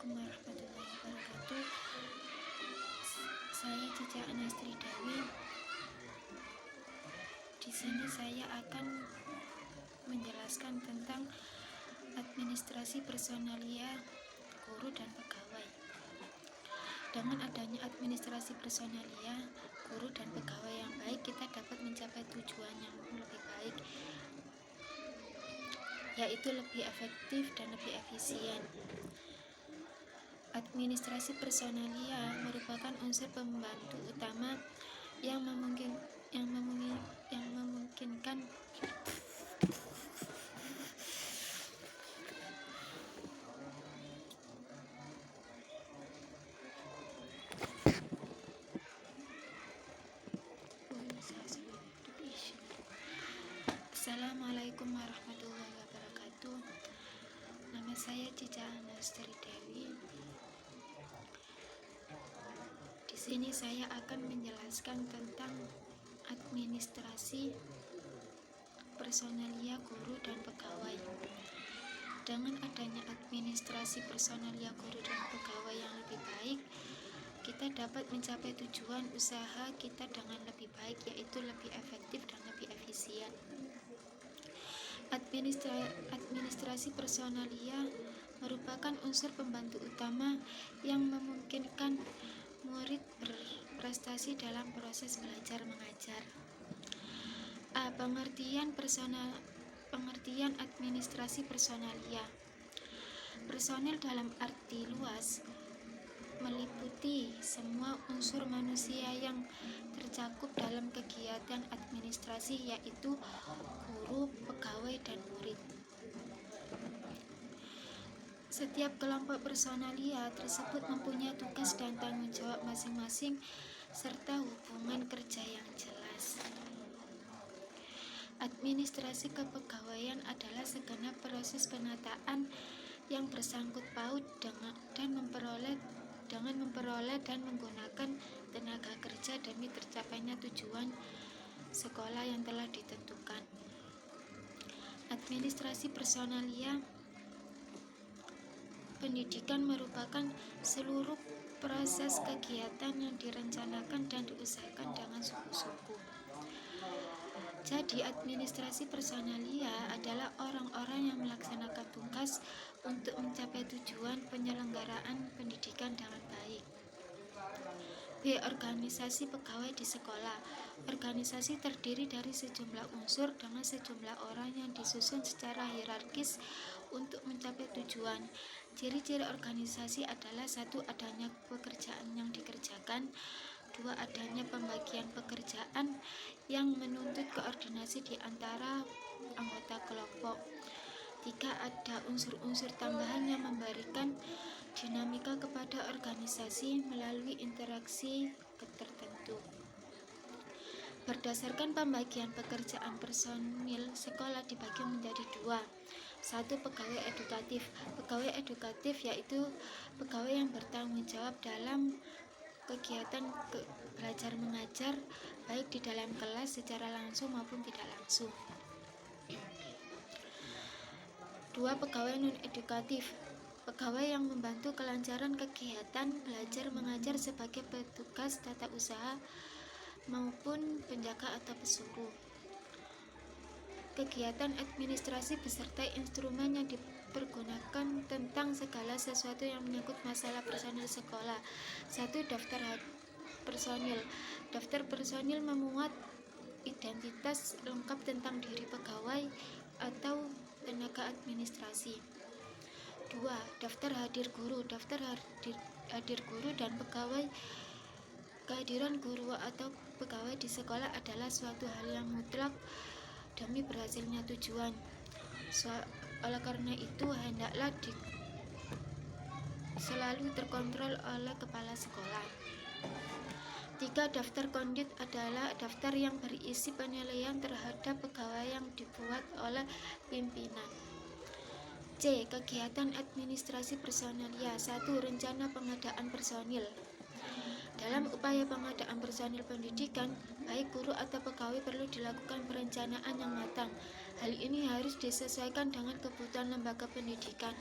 Assalamualaikum warahmatullahi wabarakatuh. Saya Cica Anastri Dewi. Di sini saya akan menjelaskan tentang administrasi personalia guru dan pegawai. Dengan adanya administrasi personalia guru dan pegawai yang baik, kita dapat mencapai tujuan yang lebih baik, yaitu lebih efektif dan lebih efisien. Administrasi personalia merupakan unsur pembantu utama yang memungkinkan Assalamualaikum warahmatullahi wabarakatuh. Nama saya Cica Anastri Dewi. Di sini saya akan menjelaskan tentang administrasi personalia guru dan pegawai. Dengan adanya administrasi personalia guru dan pegawai yang lebih baik, kita dapat mencapai tujuan usaha kita dengan lebih baik, yaitu lebih efektif dan lebih efisien. Administrasi personalia merupakan unsur pembantu utama yang memungkinkan murid berprestasi dalam proses belajar mengajar. Pengertian administrasi personalia. Personil dalam arti luas meliputi semua unsur manusia yang tercakup dalam kegiatan administrasi, yaitu guru, pegawai, dan murid. Setiap kelompok personalia tersebut mempunyai tugas dan tanggung jawab masing-masing serta hubungan kerja yang jelas. Administrasi kepegawaian adalah segenap proses penataan yang bersangkut paut dengan memperoleh dan menggunakan tenaga kerja demi tercapainya tujuan sekolah yang telah ditentukan. Administrasi personalia pendidikan merupakan seluruh proses kegiatan yang direncanakan dan diusahakan dengan sungguh-sungguh. Jadi, administrasi personalia adalah orang-orang yang melaksanakan tugas untuk mencapai tujuan penyelenggaraan pendidikan dengan baik. B. Organisasi pegawai di sekolah. Organisasi terdiri dari sejumlah unsur dengan sejumlah orang yang disusun secara hierarkis untuk mencapai tujuan. Ciri-ciri organisasi adalah: 1. Adanya pekerjaan yang dikerjakan. 2. Adanya pembagian pekerjaan yang menuntut koordinasi di antara anggota kelompok. 3. Ada unsur-unsur tambahan yang memberikan dinamika kepada organisasi melalui interaksi tertentu. Berdasarkan pembagian pekerjaan, personil sekolah dibagi menjadi 2. 1. Pegawai edukatif. Pegawai edukatif yaitu pegawai yang bertanggung jawab dalam kegiatan belajar mengajar, baik di dalam kelas secara langsung maupun tidak langsung. 2. Pegawai non-edukatif. Pegawai yang membantu kelancaran kegiatan belajar mengajar sebagai petugas tata usaha maupun penjaga atau pesuruh. Kegiatan administrasi beserta instrumen yang dipergunakan tentang segala sesuatu yang menyangkut masalah personil sekolah. 1. Daftar personil. Daftar personil memuat identitas lengkap tentang diri pegawai atau tenaga administrasi. 2. Daftar hadir guru. Daftar hadir guru dan pegawai. Kehadiran guru atau pegawai di sekolah adalah suatu hal yang mutlak demi berhasilnya tujuan. Oleh karena itu, hendaklah selalu terkontrol oleh kepala sekolah. 3. Daftar kondit adalah daftar yang berisi penilaian terhadap pegawai yang dibuat oleh pimpinan. C. Kegiatan administrasi personalia. 1. Rencana pengadaan personil. Dalam upaya pengadaan personil pendidikan, baik guru atau pegawai perlu dilakukan perencanaan yang matang. Hal ini harus disesuaikan dengan kebutuhan lembaga pendidikan.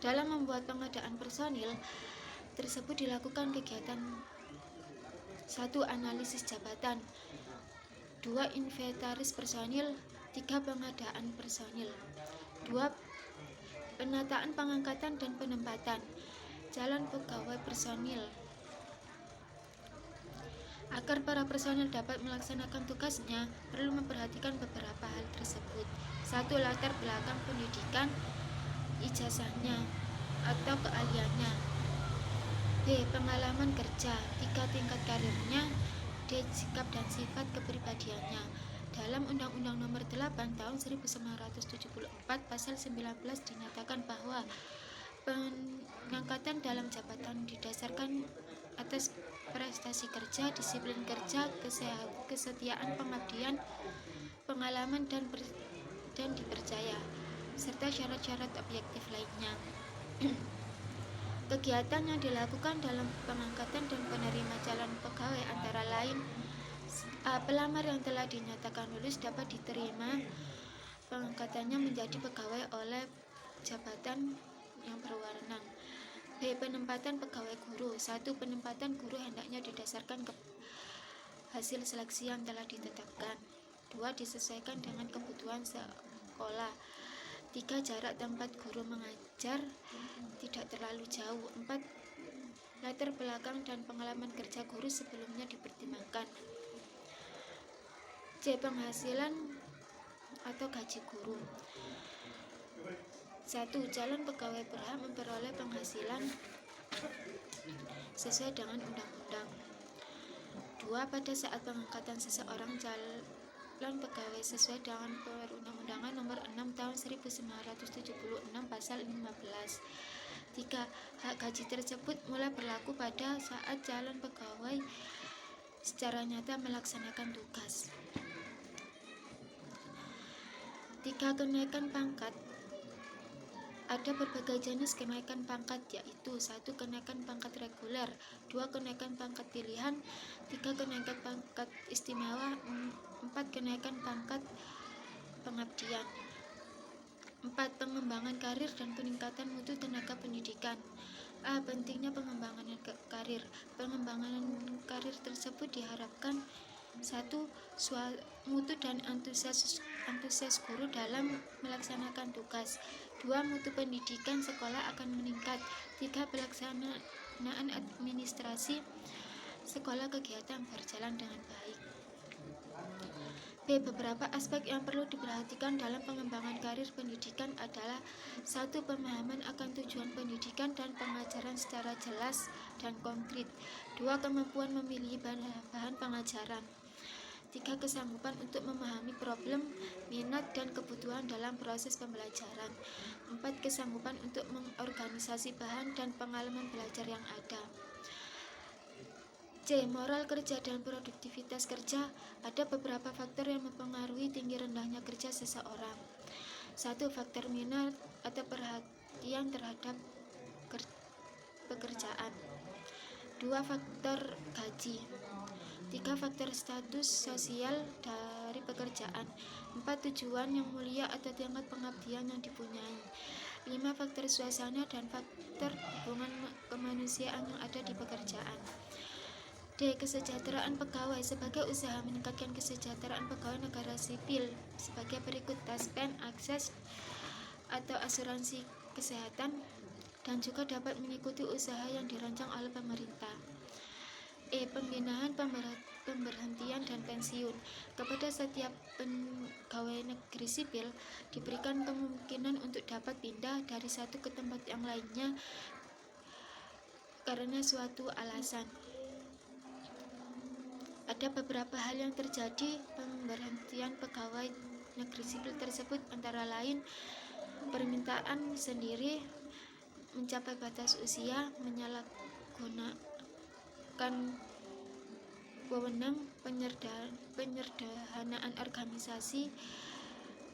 Dalam membuat pengadaan personil tersebut dilakukan kegiatan 1. Analisis jabatan, 2. Inventaris personil, 3. Pengadaan personil, 2. Penataan pengangkatan dan penempatan calon pegawai personil. Agar para personil dapat melaksanakan tugasnya, perlu memperhatikan beberapa hal tersebut. 1. Latar belakang pendidikan, ijazahnya atau keahliannya. B. Pengalaman kerja. 3. Tingkat karirnya. D. Sikap dan sifat kepribadiannya. Dalam Undang-Undang Nomor 8 Tahun 1974 Pasal 19 dinyatakan bahwa pengangkatan dalam jabatan didasarkan atas prestasi kerja, disiplin kerja, kesetiaan pengabdian, pengalaman dan dipercaya, serta syarat-syarat objektif lainnya. Kegiatan yang dilakukan dalam pengangkatan dan penerima calon pegawai antara lain: A. Pelamar yang telah dinyatakan lulus dapat diterima pengangkatannya menjadi pegawai oleh jabatan yang berwenang. B. Penempatan pegawai guru. 1. Penempatan guru hendaknya didasarkan ke hasil seleksi yang telah ditetapkan. 2. Disesuaikan dengan kebutuhan sekolah. 3. Jarak tempat guru mengajar tidak terlalu jauh. 4. Latar belakang dan pengalaman kerja guru sebelumnya dipertimbangkan. C. Penghasilan atau gaji guru. 1. Calon pegawai berhak memperoleh penghasilan sesuai dengan undang-undang. 2. Pada saat pengangkatan seseorang calon pegawai sesuai dengan Perundang-undangan Nomor 6 Tahun 1976 Pasal 15. 3. Hak gaji tersebut mulai berlaku pada saat calon pegawai secara nyata melaksanakan tugas. 3. Kenaikan pangkat. Ada berbagai jenis kenaikan pangkat, yaitu 1. Kenaikan pangkat reguler, 2. Kenaikan pangkat pilihan, 3. Kenaikan pangkat istimewa, 4. Kenaikan pangkat pengabdian. 4. Pengembangan karir dan peningkatan mutu tenaga pendidikan. A. Pentingnya pengembangan karir. Pengembangan karir tersebut diharapkan 1. Mutu dan antusias guru dalam melaksanakan tugas. 2. Mutu pendidikan sekolah akan meningkat. 3. Pelaksanaan administrasi sekolah kegiatan berjalan dengan baik. B. Beberapa aspek yang perlu diperhatikan dalam pengembangan karir pendidikan adalah 1. Pemahaman akan tujuan pendidikan dan pengajaran secara jelas dan konkret. 2. Kemampuan memilih bahan pengajaran. 3. Kesanggupan untuk memahami problem, minat, dan kebutuhan dalam proses pembelajaran. 4. Kesanggupan untuk mengorganisasi bahan dan pengalaman belajar yang ada. C. Moral kerja dan produktivitas kerja. Ada beberapa faktor yang mempengaruhi tinggi rendahnya kerja seseorang. 1. Faktor minat atau perhatian terhadap pekerjaan. 2. Faktor gaji. 3. Faktor status sosial dari pekerjaan. 4. Tujuan yang mulia atau tingkat pengabdian yang dipunyai. 5. Faktor suasana dan faktor hubungan kemanusiaan yang ada di pekerjaan. D. Kesejahteraan pegawai. Sebagai usaha meningkatkan kesejahteraan pegawai negara sipil sebagai berikut: taspen, akses atau asuransi kesehatan, dan juga dapat mengikuti usaha yang dirancang oleh pemerintah. E. Pembinaan, pemberhentian, dan pensiun. Kepada setiap pegawai negeri sipil diberikan kemungkinan untuk dapat pindah dari satu ke tempat yang lainnya karena suatu alasan. Ada beberapa hal yang terjadi pemberhentian pegawai negeri sipil tersebut, antara lain permintaan sendiri, mencapai batas usia, menyalahgunakan wewenang, penyederhanaan organisasi,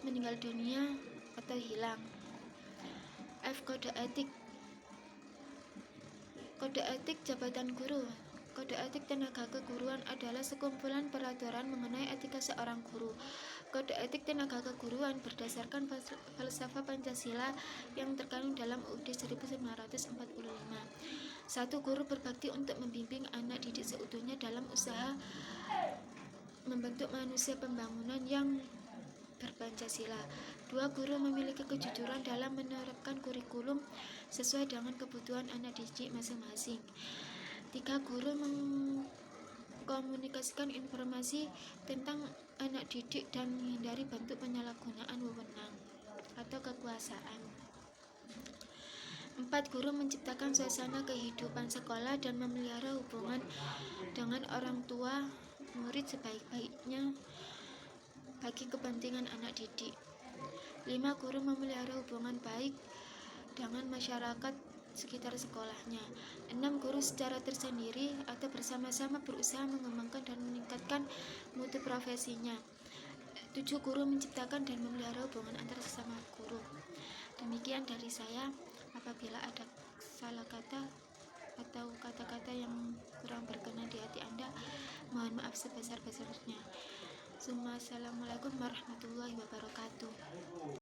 meninggal dunia atau hilang. F. Kode etik. Kode etik jabatan guru. Kode etik tenaga keguruan adalah sekumpulan peraturan mengenai etika seorang guru. Kode etik tenaga keguruan berdasarkan falsafah Pancasila yang terkandung dalam UUD 1945. 1. Guru berbakti untuk membimbing anak didik seutuhnya dalam usaha membentuk manusia pembangunan yang berpancasila. 2. Guru memiliki kejujuran dalam menerapkan kurikulum sesuai dengan kebutuhan anak didik masing-masing. 3. Guru mengkomunikasikan informasi tentang anak didik dan menghindari bentuk penyalahgunaan wewenang atau kekuasaan. 4. Guru menciptakan suasana kehidupan sekolah dan memelihara hubungan dengan orang tua murid sebaik-baiknya bagi kepentingan anak didik. 5. Guru memelihara hubungan baik dengan masyarakat sekitar sekolahnya. 6. Guru secara tersendiri atau bersama-sama berusaha mengembangkan dan meningkatkan mutu profesinya. 7. Guru menciptakan dan memelihara hubungan antar sesama guru. Demikian dari saya. Apabila ada salah kata atau kata-kata yang kurang berkenan di hati Anda, mohon maaf sebesar-besarnya. Assalamualaikum warahmatullahi wabarakatuh.